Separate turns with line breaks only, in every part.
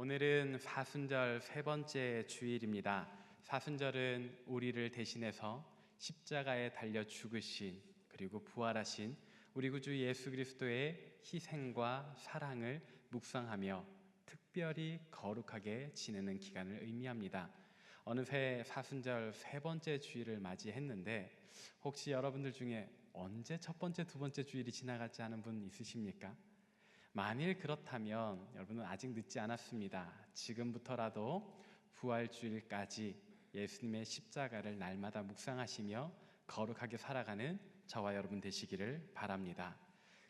오늘은 사순절 세 번째 주일입니다. 사순절은 우리를 대신해서 십자가에 달려 죽으신 그리고 부활하신 우리 구주 예수 그리스도의 희생과 사랑을 묵상하며 특별히 거룩하게 지내는 기간을 의미합니다. 어느새 사순절 세 번째 주일을 맞이했는데 혹시 여러분들 중에 언제 첫 번째, 두 번째 주일이 지나갔지 않은 분 있으십니까? 만일 그렇다면 여러분은 아직 늦지 않았습니다. 지금부터라도 부활주일까지 예수님의 십자가를 날마다 묵상하시며 거룩하게 살아가는 저와 여러분 되시기를 바랍니다.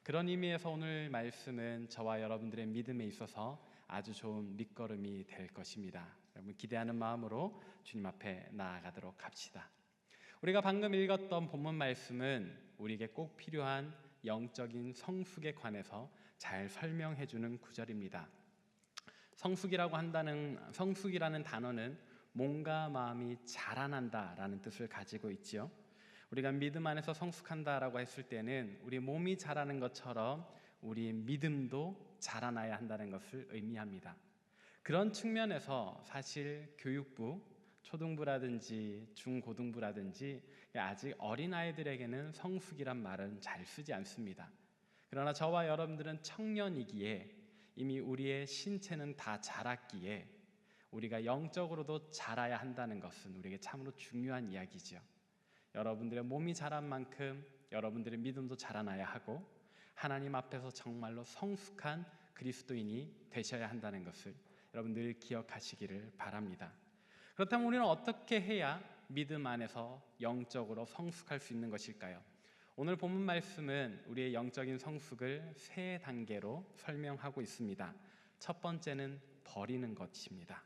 그런 의미에서 오늘 말씀은 저와 여러분들의 믿음에 있어서 아주 좋은 밑거름이 될 것입니다. 여러분 기대하는 마음으로 주님 앞에 나아가도록 합시다. 우리가 방금 읽었던 본문 말씀은 우리에게 꼭 필요한 영적인 성숙에 관해서 잘 설명해 주는 구절입니다. 성숙이라는 단어는 몸과 마음이 자라난다라는 뜻을 가지고 있지요. 우리가 믿음 안에서 성숙한다라고 했을 때는 우리 몸이 자라는 것처럼 우리 믿음도 자라나야 한다는 것을 의미합니다. 그런 측면에서 사실 교육부, 초등부라든지 중고등부라든지 아직 어린아이들에게는 성숙이란 말은 잘 쓰지 않습니다. 그러나 저와 여러분들은 청년이기에 이미 우리의 신체는 다 자랐기에 우리가 영적으로도 자라야 한다는 것은 우리에게 참으로 중요한 이야기죠. 여러분들의 몸이 자란 만큼 여러분들의 믿음도 자라나야 하고 하나님 앞에서 정말로 성숙한 그리스도인이 되셔야 한다는 것을 여러분들 기억하시기를 바랍니다. 그렇다면 우리는 어떻게 해야 믿음 안에서 영적으로 성숙할 수 있는 것일까요? 오늘 본문 말씀은 우리의 영적인 성숙을 세 단계로 설명하고 있습니다. 첫 번째는 버리는 것입니다.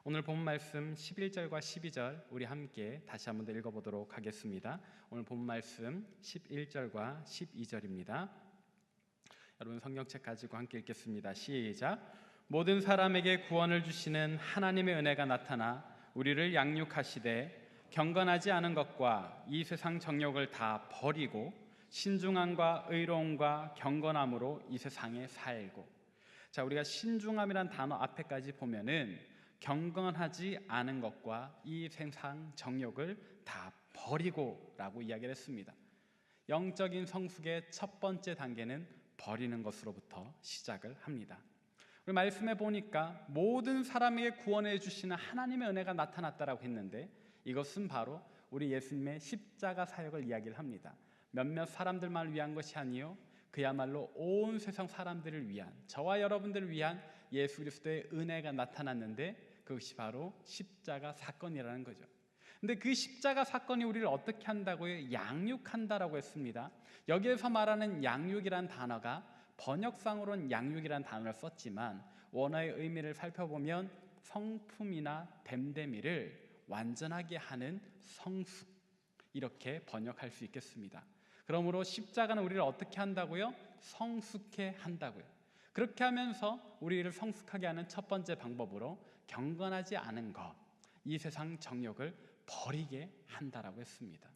오늘 본문 말씀 11절과 12절 우리 함께 다시 한번 더 읽어보도록 하겠습니다. 오늘 본문 말씀 11절과 12절입니다. 여러분 성경책 가지고 함께 읽겠습니다. 시작. 모든 사람에게 구원을 주시는 하나님의 은혜가 나타나 우리를 양육하시되 경건하지 않은 것과 이 세상 정욕을 다 버리고 신중함과 의로움과 경건함으로 이 세상에 살고. 자, 우리가 신중함이란 단어 앞에까지 보면은 경건하지 않은 것과 이 세상 정욕을 다 버리고라고 이야기를 했습니다. 영적인 성숙의 첫 번째 단계는 버리는 것으로부터 시작을 합니다. 우리 말씀에 보니까 모든 사람에게 구원해 주시는 하나님의 은혜가 나타났다라고 했는데 이것은 바로 우리 예수님의 십자가 사역을 이야기를 합니다. 몇몇 사람들만 위한 것이 아니요 그야말로 온 세상 사람들을 위한, 저와 여러분들을 위한 예수 그리스도의 은혜가 나타났는데 그것이 바로 십자가 사건이라는 거죠. 근데 그 십자가 사건이 우리를 어떻게 한다고요? 양육한다라고 했습니다. 여기에서 말하는 양육이란 단어가 번역상으로는 양육이란 단어를 썼지만 원어의 의미를 살펴보면 성품이나 됨됨이를 완전하게 하는 성숙, 이렇게 번역할 수 있겠습니다. 그러므로 십자가는 우리를 어떻게 한다고요? 성숙해 한다고요. 그렇게 하면서 우리를 성숙하게 하는 첫 번째 방법으로 경건하지 않은 것, 이 세상 정욕을 버리게 한다라고 했습니다.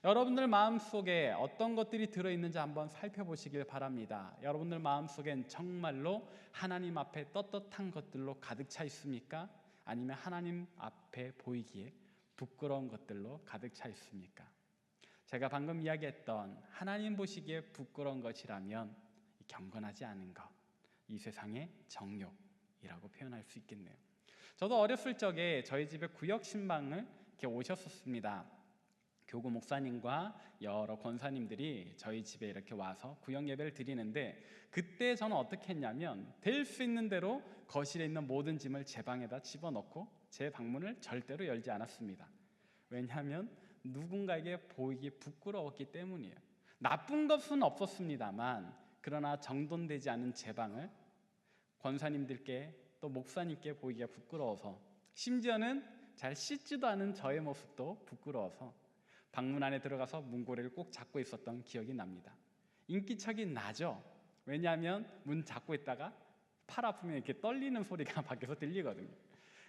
여러분들 마음속에 어떤 것들이 들어있는지 한번 살펴보시길 바랍니다. 여러분들 마음속엔 정말로 하나님 앞에 떳떳한 것들로 가득 차 있습니까? 아니면 하나님 앞에 보이기에 부끄러운 것들로 가득 차 있습니까? 제가 방금 이야기했던 하나님 보시기에 부끄러운 것이라면 경건하지 않은 것, 이 세상의 정욕이라고 표현할 수 있겠네요. 저도 어렸을 적에 저희 집에 구역 신방을 이렇게 오셨었습니다. 교구 목사님과 여러 권사님들이 저희 집에 이렇게 와서 구역 예배를 드리는데 그때 저는 어떻게 했냐면 될 수 있는 대로 거실에 있는 모든 짐을 제 방에다 집어넣고 제 방문을 절대로 열지 않았습니다. 왜냐하면 누군가에게 보이기 부끄러웠기 때문이에요. 나쁜 것은 없었습니다만 그러나 정돈되지 않은 제 방을 권사님들께 또 목사님께 보이기가 부끄러워서, 심지어는 잘 씻지도 않은 저의 모습도 부끄러워서 방문 안에 들어가서 문고리를 꼭 잡고 있었던 기억이 납니다. 인기척이 나죠. 왜냐하면 문 잡고 있다가 팔 아프면 이렇게 떨리는 소리가 밖에서 들리거든요.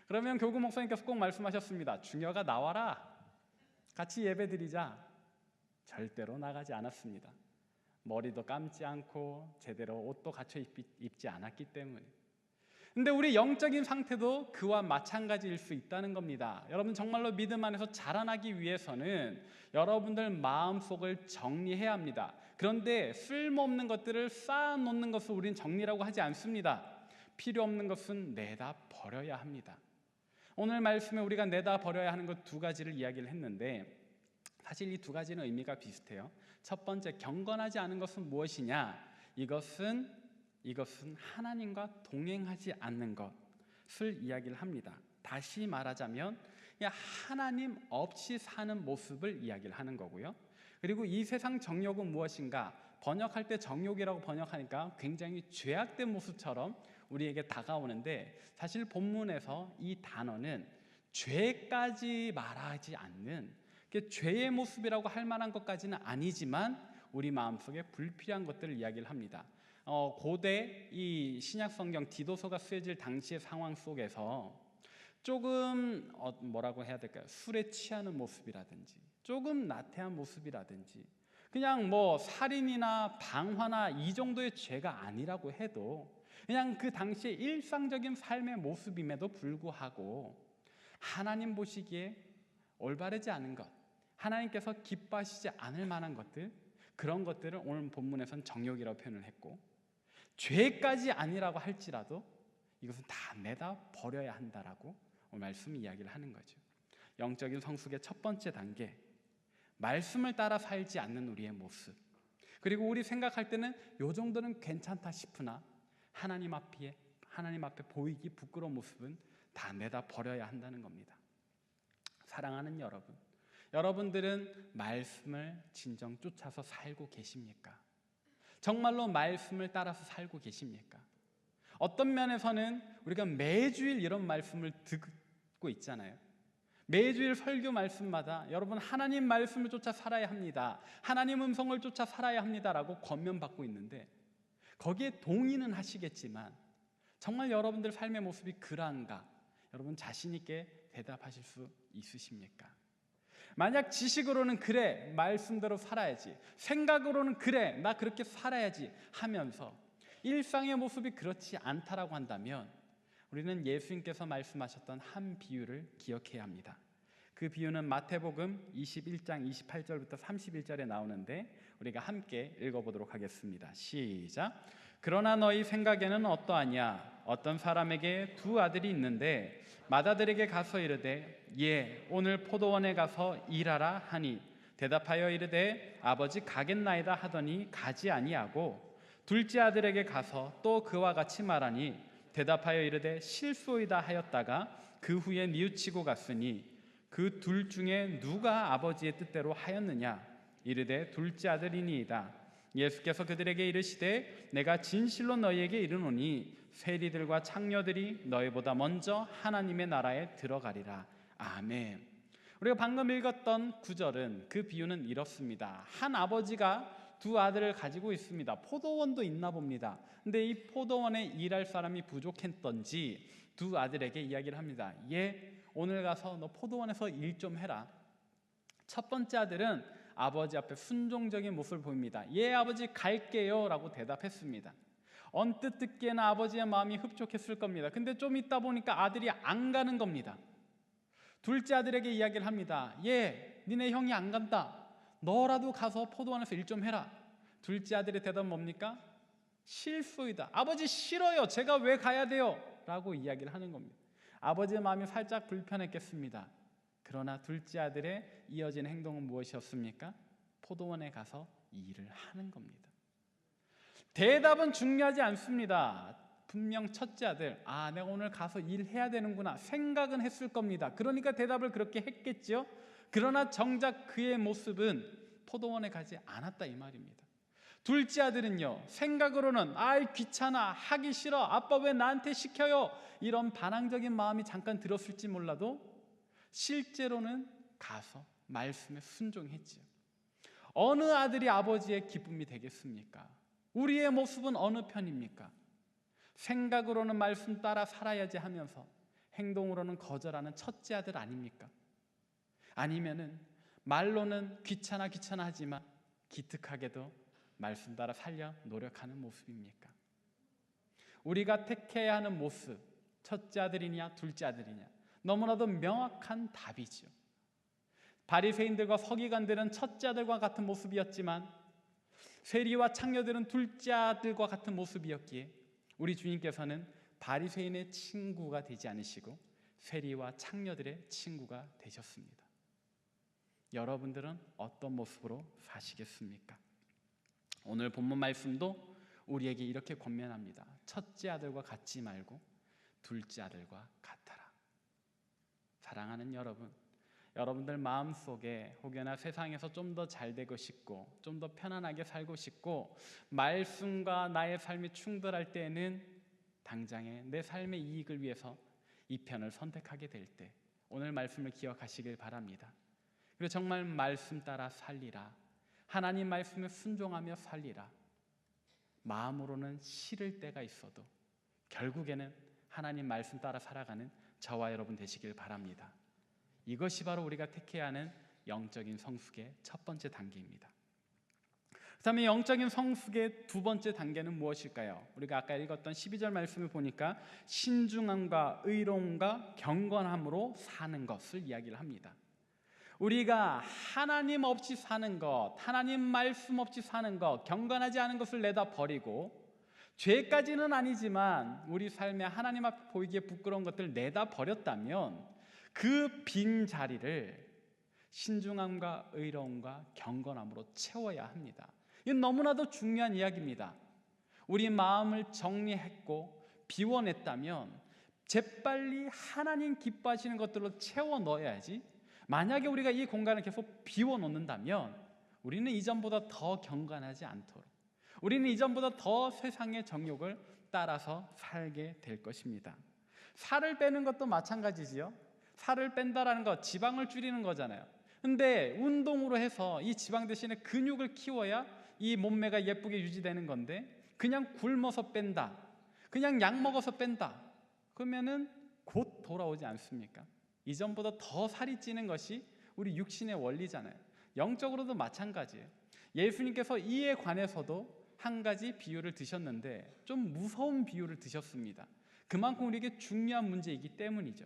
그러면 교구 목사님께서 꼭 말씀하셨습니다. 중여가 나와라, 같이 예배 드리자. 절대로 나가지 않았습니다. 머리도 감지 않고 제대로 옷도 갖춰 입지 않았기 때문에. 근데 우리 영적인 상태도 그와 마찬가지일 수 있다는 겁니다. 여러분 정말로 믿음 안에서 자라나기 위해서는 여러분들 마음속을 정리해야 합니다. 그런데 쓸모없는 것들을 쌓아놓는 것을 우리는 정리라고 하지 않습니다. 필요 없는 것은 내다 버려야 합니다. 오늘 말씀에 우리가 내다 버려야 하는 것 두 가지를 이야기를 했는데 사실 이 두 가지는 의미가 비슷해요. 첫 번째, 경건하지 않은 것은 무엇이냐? 이것은 하나님과 동행하지 않는 것을 이야기를 합니다. 다시 말하자면 하나님 없이 사는 모습을 이야기를 하는 거고요. 그리고 이 세상 정욕은 무엇인가? 번역할 때 정욕이라고 번역하니까 굉장히 죄악된 모습처럼 우리에게 다가오는데 사실 본문에서 이 단어는 죄까지 말하지 않는, 죄의 모습이라고 할 만한 것까지는 아니지만 우리 마음속에 불필요한 것들을 이야기를 합니다. 고대 이 신약 성경 디도서가 쓰여질 당시의 상황 속에서 조금 뭐라고 해야 될까요? 술에 취하는 모습이라든지 조금 나태한 모습이라든지 그냥 뭐 살인이나 방화나 이 정도의 죄가 아니라고 해도 그냥 그 당시의 일상적인 삶의 모습임에도 불구하고 하나님 보시기에 올바르지 않은 것, 하나님께서 기뻐하시지 않을 만한 것들, 그런 것들을 오늘 본문에서는 정욕이라고 표현을 했고, 죄까지 아니라고 할지라도 이것은 다 내다 버려야 한다라고 오늘 말씀이 이야기를 하는 거죠. 영적인 성숙의 첫 번째 단계, 말씀을 따라 살지 않는 우리의 모습. 그리고 우리 생각할 때는 요 정도는 괜찮다 싶으나 하나님 앞에 보이기 부끄러운 모습은 다 내다 버려야 한다는 겁니다. 사랑하는 여러분, 여러분들은 말씀을 진정 쫓아서 살고 계십니까? 정말로 말씀을 따라서 살고 계십니까? 어떤 면에서는 우리가 매주일 이런 말씀을 듣고 있잖아요. 매주일 설교 말씀마다 여러분 하나님 말씀을 쫓아 살아야 합니다. 하나님 음성을 쫓아 살아야 합니다라고 권면받고 있는데 거기에 동의는 하시겠지만 정말 여러분들 삶의 모습이 그러한가? 여러분 자신 있게 대답하실 수 있으십니까? 만약 지식으로는 그래 말씀대로 살아야지, 생각으로는 그래 나 그렇게 살아야지 하면서 일상의 모습이 그렇지 않다라고 한다면 우리는 예수님께서 말씀하셨던 한 비유를 기억해야 합니다. 그 비유는 마태복음 21장 28절부터 31절에 나오는데 우리가 함께 읽어보도록 하겠습니다. 시작. 그러나 너희 생각에는 어떠하냐? 어떤 사람에게 두 아들이 있는데 맏아들에게 가서 이르되 예 오늘 포도원에 가서 일하라 하니 대답하여 이르되 아버지 가겠나이다 하더니 가지 아니하고 둘째 아들에게 가서 또 그와 같이 말하니 대답하여 이르되 실소이다 하였다가 그 후에 뉘우치고 갔으니 그 둘 중에 누가 아버지의 뜻대로 하였느냐? 이르되 둘째 아들이니이다. 예수께서 그들에게 이르시되 내가 진실로 너희에게 이르노니 세리들과 창녀들이 너희보다 먼저 하나님의 나라에 들어가리라. 아멘. 우리가 방금 읽었던 구절은 그 비유는 이렇습니다. 한 아버지가 두 아들을 가지고 있습니다. 포도원도 있나 봅니다. 근데 이 포도원에 일할 사람이 부족했던지 두 아들에게 이야기를 합니다. 예, 오늘 가서 너 포도원에서 일 좀 해라. 첫 번째 아들은 아버지 앞에 순종적인 모습을 보입니다. 예 아버지 갈게요 라고 대답했습니다. 언뜻 듣기에는 아버지의 마음이 흡족했을 겁니다. 근데 좀 있다 보니까 아들이 안 가는 겁니다. 둘째 아들에게 이야기를 합니다. 예 니네 형이 안 간다. 너라도 가서 포도원에서 일 좀 해라. 둘째 아들의 대답은 뭡니까? 실소이다. 아버지 싫어요. 제가 왜 가야 돼요? 라고 이야기를 하는 겁니다. 아버지의 마음이 살짝 불편했겠습니다. 그러나 둘째 아들의 이어진 행동은 무엇이었습니까? 포도원에 가서 일을 하는 겁니다. 대답은 중요하지 않습니다. 분명 첫째 아들, 내가 오늘 가서 일해야 되는구나 생각은 했을 겁니다. 그러니까 대답을 그렇게 했겠죠. 그러나 정작 그의 모습은 포도원에 가지 않았다 이 말입니다. 둘째 아들은요, 생각으로는 귀찮아, 하기 싫어, 아빠 왜 나한테 시켜요? 이런 반항적인 마음이 잠깐 들었을지 몰라도 실제로는 가서 말씀에 순종했지요. 어느 아들이 아버지의 기쁨이 되겠습니까? 우리의 모습은 어느 편입니까? 생각으로는 말씀 따라 살아야지 하면서 행동으로는 거절하는 첫째 아들 아닙니까? 아니면은 말로는 귀찮아 하지만 기특하게도 말씀 따라 살려 노력하는 모습입니까? 우리가 택해야 하는 모습, 첫째 아들이냐 둘째 아들이냐, 너무나도 명확한 답이죠. 바리새인들과 서기관들은 첫째 아들과 같은 모습이었지만 세리와 창녀들은 둘째 아들과 같은 모습이었기에 우리 주님께서는 바리새인의 친구가 되지 않으시고 세리와 창녀들의 친구가 되셨습니다. 여러분들은 어떤 모습으로 사시겠습니까? 오늘 본문 말씀도 우리에게 이렇게 권면합니다. 첫째 아들과 같지 말고 둘째 아들과 같아라. 사랑하는 여러분, 여러분들 마음속에 혹여나 세상에서 좀 더 잘 되고 싶고 좀 더 편안하게 살고 싶고 말씀과 나의 삶이 충돌할 때에는 당장에 내 삶의 이익을 위해서 이 편을 선택하게 될 때 오늘 말씀을 기억하시길 바랍니다. 그리고 정말 말씀 따라 살리라. 하나님 말씀에 순종하며 살리라. 마음으로는 싫을 때가 있어도 결국에는 하나님 말씀 따라 살아가는 저와 여러분 되시길 바랍니다. 이것이 바로 우리가 택해야 하는 영적인 성숙의 첫 번째 단계입니다. 그 다음에 영적인 성숙의 두 번째 단계는 무엇일까요? 우리가 아까 읽었던 12절 말씀을 보니까 신중함과 의로움과 경건함으로 사는 것을 이야기를 합니다. 우리가 하나님 없이 사는 것, 하나님 말씀 없이 사는 것, 경건하지 않은 것을 내다 버리고 죄까지는 아니지만 우리 삶에 하나님 앞에 보이기에 부끄러운 것들을 내다 버렸다면 그 빈 자리를 신중함과 의로움과 경건함으로 채워야 합니다. 이건 너무나도 중요한 이야기입니다. 우리 마음을 정리했고 비워냈다면 재빨리 하나님 기뻐하시는 것들로 채워 넣어야지, 만약에 우리가 이 공간을 계속 비워놓는다면 우리는 이전보다 더 경건하지 않도록, 우리는 이전보다 더 세상의 정욕을 따라서 살게 될 것입니다. 살을 빼는 것도 마찬가지지요. 살을 뺀다라는 것, 지방을 줄이는 거잖아요. 근데 운동으로 해서 이 지방 대신에 근육을 키워야 이 몸매가 예쁘게 유지되는 건데 그냥 굶어서 뺀다, 그냥 약 먹어서 뺀다, 그러면은 곧 돌아오지 않습니까? 이전보다 더 살이 찌는 것이 우리 육신의 원리잖아요. 영적으로도 마찬가지예요. 예수님께서 이에 관해서도 한 가지 비유를 드셨는데 좀 무서운 비유를 드셨습니다. 그만큼 우리에게 중요한 문제이기 때문이죠.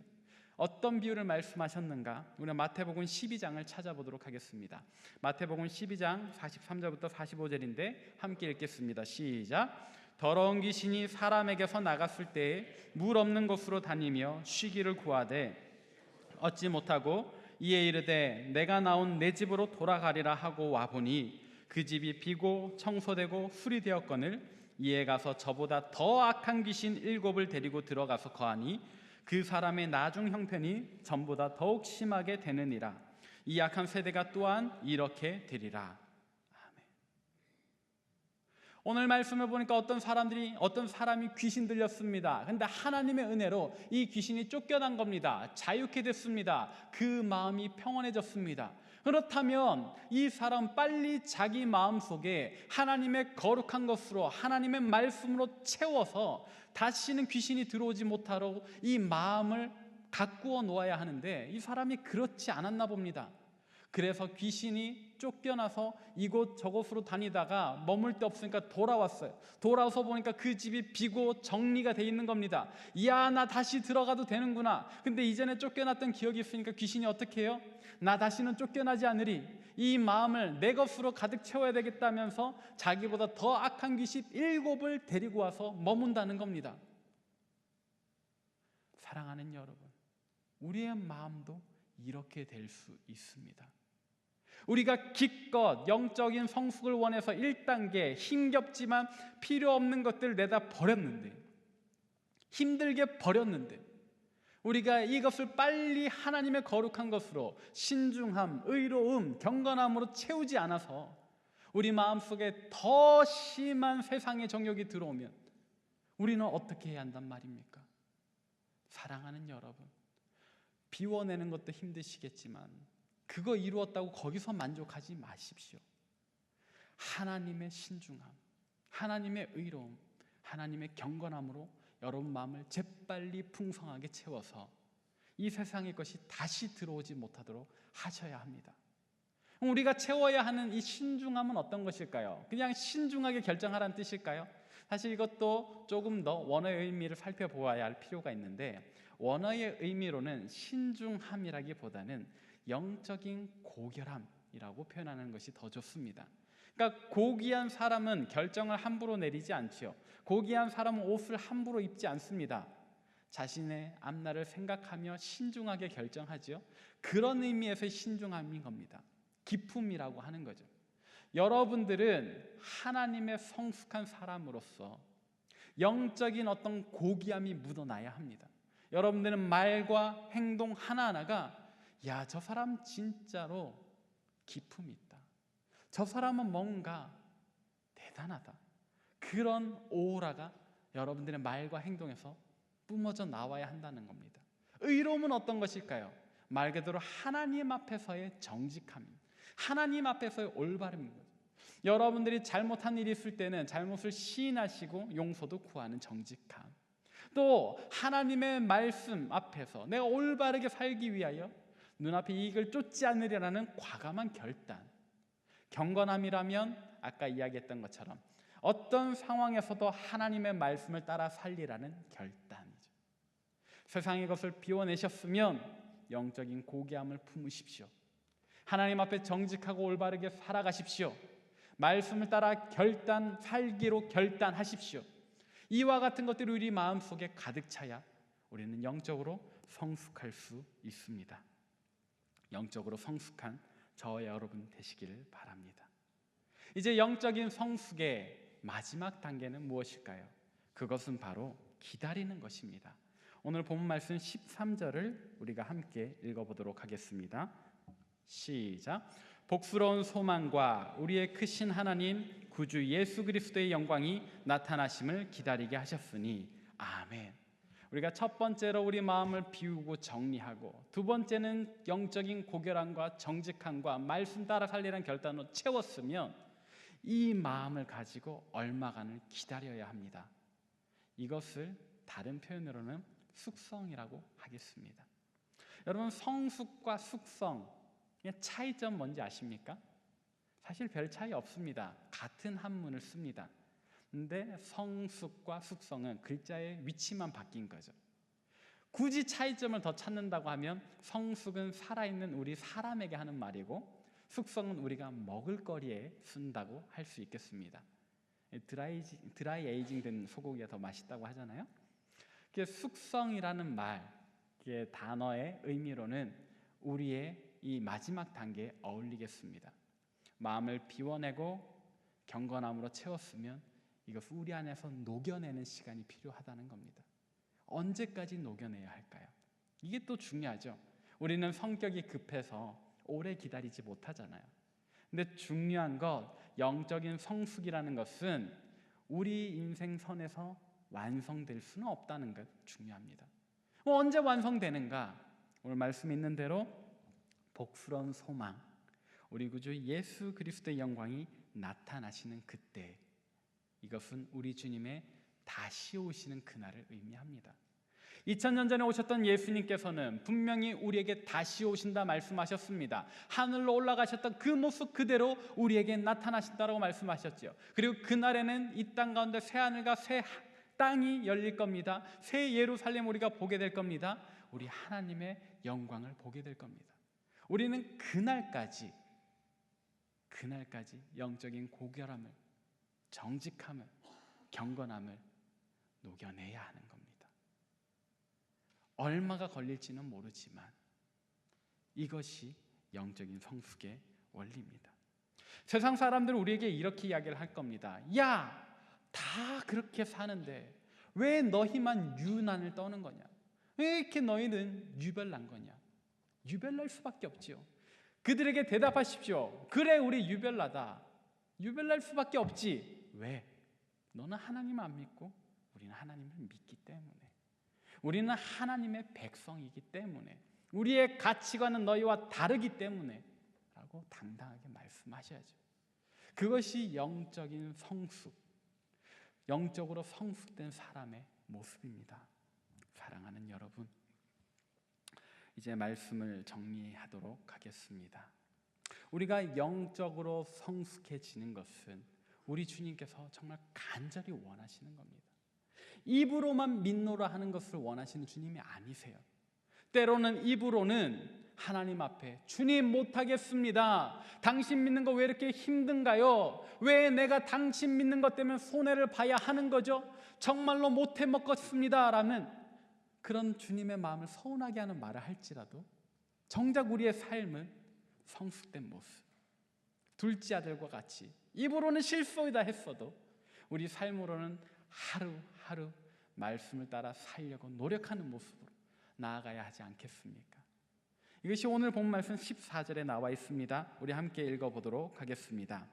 어떤 비유를 말씀하셨는가? 우리가 마태복음 12장을 찾아보도록 하겠습니다. 마태복음 12장 43절부터 45절인데 함께 읽겠습니다. 시작. 더러운 귀신이 사람에게서 나갔을 때에 물 없는 곳으로 다니며 쉬기를 구하되 얻지 못하고 이에 이르되 내가 나온 내 집으로 돌아가리라 하고 와보니 그 집이 비고 청소되고 수리되었거늘 이에 가서 저보다 더 악한 귀신 7을 데리고 들어가서 거하니 그 사람의 나중 형편이 전보다 더욱 심하게 되느니라. 이 악한 세대가 또한 이렇게 되리라. 아멘. 오늘 말씀을 보니까 어떤 사람이 귀신 들렸습니다. 그런데 하나님의 은혜로 이 귀신이 쫓겨난 겁니다. 자유케 됐습니다. 그 마음이 평온해졌습니다. 그렇다면 이 사람 빨리 자기 마음속에 하나님의 거룩한 것으로 하나님의 말씀으로 채워서 다시는 귀신이 들어오지 못하도록 이 마음을 가꾸어 놓아야 하는데 이 사람이 그렇지 않았나 봅니다. 그래서 귀신이 쫓겨나서 이곳 저곳으로 다니다가 머물 데 없으니까 돌아왔어요. 돌아와서 보니까 그 집이 비고 정리가 돼 있는 겁니다. 야, 나 다시 들어가도 되는구나. 근데 이전에 쫓겨났던 기억이 있으니까 귀신이 어떻게 해요? 나 다시는 쫓겨나지 않으리. 이 마음을 내 것으로 가득 채워야 되겠다면서 자기보다 더 악한 귀신 7을 데리고 와서 머문다는 겁니다. 사랑하는 여러분, 우리의 마음도 이렇게 될 수 있습니다. 우리가 기껏 영적인 성숙을 원해서 1단계 힘겹지만 필요 없는 것들을 내다 버렸는데, 힘들게 버렸는데 우리가 이것을 빨리 하나님의 거룩한 것으로 신중함, 의로움, 경건함으로 채우지 않아서 우리 마음속에 더 심한 세상의 정욕이 들어오면 우리는 어떻게 해야 한단 말입니까? 사랑하는 여러분, 비워내는 것도 힘드시겠지만 그거 이루었다고 거기서 만족하지 마십시오. 하나님의 신중함, 하나님의 의로움, 하나님의 경건함으로 여러분 마음을 재빨리 풍성하게 채워서 이 세상의 것이 다시 들어오지 못하도록 하셔야 합니다. 우리가 채워야 하는 이 신중함은 어떤 것일까요? 그냥 신중하게 결정하라는 뜻일까요? 사실 이것도 조금 더 원어의 의미를 살펴보아야 할 필요가 있는데, 원어의 의미로는 신중함이라기보다는 영적인 고결함이라고 표현하는 것이 더 좋습니다. 그러니까 고귀한 사람은 결정을 함부로 내리지 않지요. 고귀한 사람은 옷을 함부로 입지 않습니다. 자신의 앞날을 생각하며 신중하게 결정하지요. 그런 의미에서의 신중함인 겁니다. 기품이라고 하는 거죠. 여러분들은 하나님의 성숙한 사람으로서 영적인 어떤 고귀함이 묻어나야 합니다. 여러분들은 말과 행동 하나하나가 야, 저 사람 진짜로 기품이 있다. 저 사람은 뭔가 대단하다. 그런 오라가 여러분들의 말과 행동에서 뿜어져 나와야 한다는 겁니다. 의로움은 어떤 것일까요? 말 그대로 하나님 앞에서의 정직함, 하나님 앞에서의 올바름인 거죠. 여러분들이 잘못한 일이 있을 때는 잘못을 시인하시고 용서도 구하는 정직함, 또 하나님의 말씀 앞에서 내가 올바르게 살기 위하여 눈앞에 이익을 쫓지 않으려는 과감한 결단, 경건함이라면 아까 이야기했던 것처럼 어떤 상황에서도 하나님의 말씀을 따라 살리라는 결단이죠. 세상의 것을 비워내셨으면 영적인 고귀함을 품으십시오. 하나님 앞에 정직하고 올바르게 살아가십시오. 말씀을 따라 살기로 결단하십시오. 이와 같은 것들이 우리 마음속에 가득 차야 우리는 영적으로 성숙할 수 있습니다. 영적으로 성숙한 저와 여러분 되시기를 바랍니다. 이제 영적인 성숙의 마지막 단계는 무엇일까요? 그것은 바로 기다리는 것입니다. 오늘 본문 말씀 13절을 우리가 함께 읽어보도록 하겠습니다. 시작. 복스러운 소망과 우리의 크신 하나님 구주 예수 그리스도의 영광이 나타나심을 기다리게 하셨으니 아멘. 우리가 첫 번째로 우리 마음을 비우고 정리하고, 두 번째는 영적인 고결함과 정직함과 말씀 따라 살리라는 결단으로 채웠으면 이 마음을 가지고 얼마간을 기다려야 합니다. 이것을 다른 표현으로는 숙성이라고 하겠습니다. 여러분, 성숙과 숙성의 차이점 뭔지 아십니까? 사실 별 차이 없습니다. 같은 한문을 씁니다. 근데 성숙과 숙성은 글자의 위치만 바뀐 거죠. 굳이 차이점을 더 찾는다고 하면 성숙은 살아있는 우리 사람에게 하는 말이고, 숙성은 우리가 먹을거리에 쓴다고 할 수 있겠습니다. 드라이 에이징 된 소고기가 더 맛있다고 하잖아요. 숙성이라는 말, 단어의 의미로는 우리의 이 마지막 단계에 어울리겠습니다. 마음을 비워내고 경건함으로 채웠으면 이것을 우리 안에서 녹여내는 시간이 필요하다는 겁니다. 언제까지 녹여내야 할까요? 이게 또 중요하죠. 우리는 성격이 급해서 오래 기다리지 못하잖아요. 근데 중요한 것, 영적인 성숙이라는 것은 우리 인생선에서 완성될 수는 없다는 것 중요합니다. 언제 완성되는가? 오늘 말씀에 있는 대로 복스러운 소망, 우리 구주 예수 그리스도의 영광이 나타나시는 그때, 이것은 우리 주님의 다시 오시는 그날을 의미합니다. 2000년 전에 오셨던 예수님께서는 분명히 우리에게 다시 오신다 말씀하셨습니다. 하늘로 올라가셨던 그 모습 그대로 우리에게 나타나신다라고 말씀하셨죠. 그리고 그날에는 이 땅 가운데 새 하늘과 새 땅이 열릴 겁니다. 새 예루살렘 우리가 보게 될 겁니다. 우리 하나님의 영광을 보게 될 겁니다. 우리는 그날까지 영적인 고결함을, 정직함을, 경건함을 녹여내야 하는 겁니다. 얼마가 걸릴지는 모르지만 이것이 영적인 성숙의 원리입니다. 세상 사람들은 우리에게 이렇게 이야기를 할 겁니다. 야, 다 그렇게 사는데 왜 너희만 유난을 떠는 거냐? 왜 이렇게 너희는 유별난 거냐? 유별날 수밖에 없지요. 그들에게 대답하십시오. 그래, 우리 유별나다. 유별날 수밖에 없지. 왜? 너는 하나님 안 믿고 우리는 하나님을 믿기 때문에. 우리는 하나님의 백성이기 때문에, 우리의 가치관은 너희와 다르기 때문에 라고 당당하게 말씀하셔야죠. 그것이 영적인 성숙, 영적으로 성숙된 사람의 모습입니다. 사랑하는 여러분, 이제 말씀을 정리하도록 하겠습니다. 우리가 영적으로 성숙해지는 것은 우리 주님께서 정말 간절히 원하시는 겁니다. 입으로만 믿노라 하는 것을 원하시는 주님이 아니세요. 때로는 입으로는 하나님 앞에 주님 못하겠습니다. 당신 믿는 거 왜 이렇게 힘든가요? 왜 내가 당신 믿는 것 때문에 손해를 봐야 하는 거죠? 정말로 못해 먹겠습니다 라는 그런 주님의 마음을 서운하게 하는 말을 할지라도 정작 우리의 삶은 성숙된 모습, 둘째 아들과 같이 입으로는 실수이다 했어도 우리 삶으로는 하루하루 말씀을 따라 살려고 노력하는 모습으로 나아가야 하지 않겠습니까? 이것이 오늘 본 말씀 14절에 나와 있습니다. 우리 함께 읽어보도록 하겠습니다.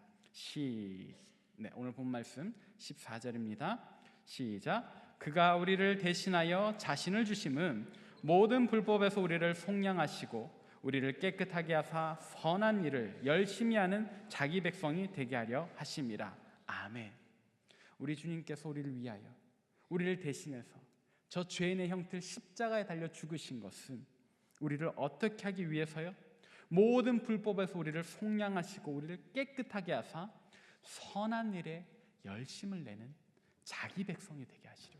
오늘 본 말씀 14절입니다. 시작. 그가 우리를 대신하여 자신을 주심은 모든 불법에서 우리를 속량하시고 우리를 깨끗하게 하사 선한 일을 열심히 하는 자기 백성이 되게 하려 하심이라. 아멘. 우리 주님께서 우리를 위하여, 우리를 대신해서 저 죄인의 형틀 십자가에 달려 죽으신 것은 우리를 어떻게 하기 위해서요? 모든 불법에서 우리를 속량하시고 우리를 깨끗하게 하사 선한 일에 열심을 내는 자기 백성이 되게 하시려.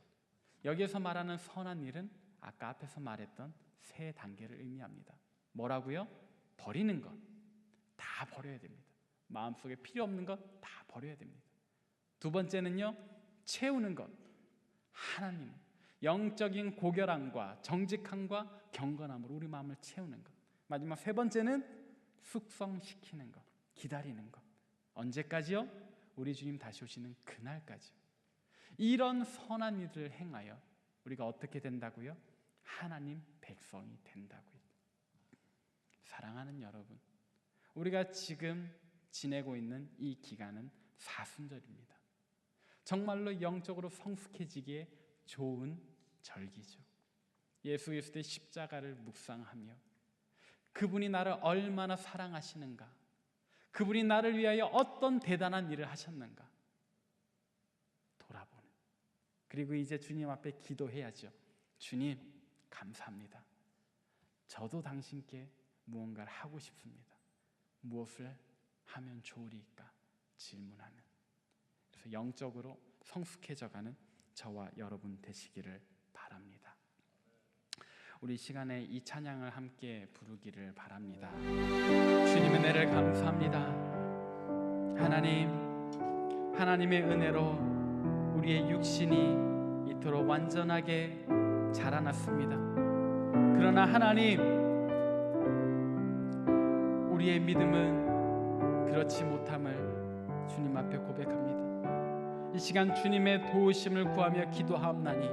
여기에서 말하는 선한 일은 아까 앞에서 말했던 세 단계를 의미합니다. 뭐라고요? 버리는 것 다 버려야 됩니다. 마음속에 필요 없는 것 다 버려야 됩니다. 두 번째는요, 채우는 것. 하나님, 영적인 고결함과 정직함과 경건함으로 우리 마음을 채우는 것. 마지막 세 번째는 숙성시키는 것, 기다리는 것. 언제까지요? 우리 주님 다시 오시는 그날까지요. 이런 선한 일을 행하여 우리가 어떻게 된다고요? 하나님 백성이 된다고요. 사랑하는 여러분, 우리가 지금 지내고 있는 이 기간은 사순절입니다. 정말로 영적으로 성숙해지기에 좋은 절기죠. 예수 그리스도의 십자가를 묵상하며 그분이 나를 얼마나 사랑하시는가, 그분이 나를 위하여 어떤 대단한 일을 하셨는가 돌아보는, 그리고 이제 주님 앞에 기도해야죠. 주님, 감사합니다. 저도 당신께 무언가를 하고 싶습니다. 무엇을 하면 좋으리까 질문하는, 그래서 영적으로 성숙해져가는 저와 여러분 되시기를 바랍니다. 우리 시간에 이 찬양을 함께 부르기를 바랍니다. 주님의 은혜를 감사합니다. 하나님, 하나님의 은혜로 우리의 육신이 이토록 완전하게 자라났습니다. 그러나 하나님, 우리의 믿음은 그렇지 못함을 주님 앞에 고백합니다. 이 시간 주님의 도우심을 구하며 기도하옵나니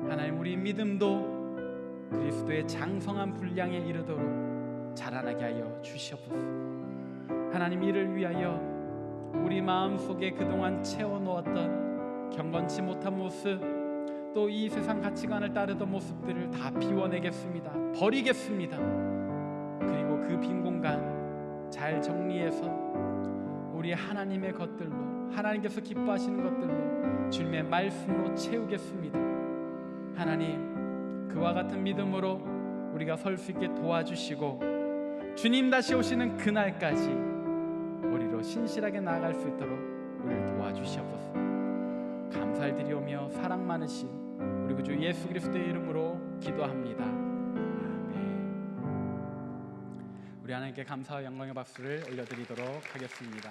하나님, 우리 믿음도 그리스도의 장성한 분량에 이르도록 자라나게 하여 주시옵소서. 하나님, 이를 위하여 우리 마음속에 그동안 채워놓았던 경건치 못한 모습, 또 이 세상 가치관을 따르던 모습들을 다 비워내겠습니다. 버리겠습니다. 그리고 그 빈 공간 잘 정리해서 우리 하나님의 것들로, 하나님께서 기뻐하시는 것들로 주님의 말씀으로 채우겠습니다. 하나님, 그와 같은 믿음으로 우리가 설 수 있게 도와주시고 주님 다시 오시는 그날까지 우리로 신실하게 나아갈 수 있도록 우리를 도와주시옵소서. 감사를 드리오며 사랑 많으신 우리 구주 예수 그리스도의 이름으로 기도합니다. 아멘. 우리 하나님께 감사와 영광의 박수를 올려드리도록 하겠습니다.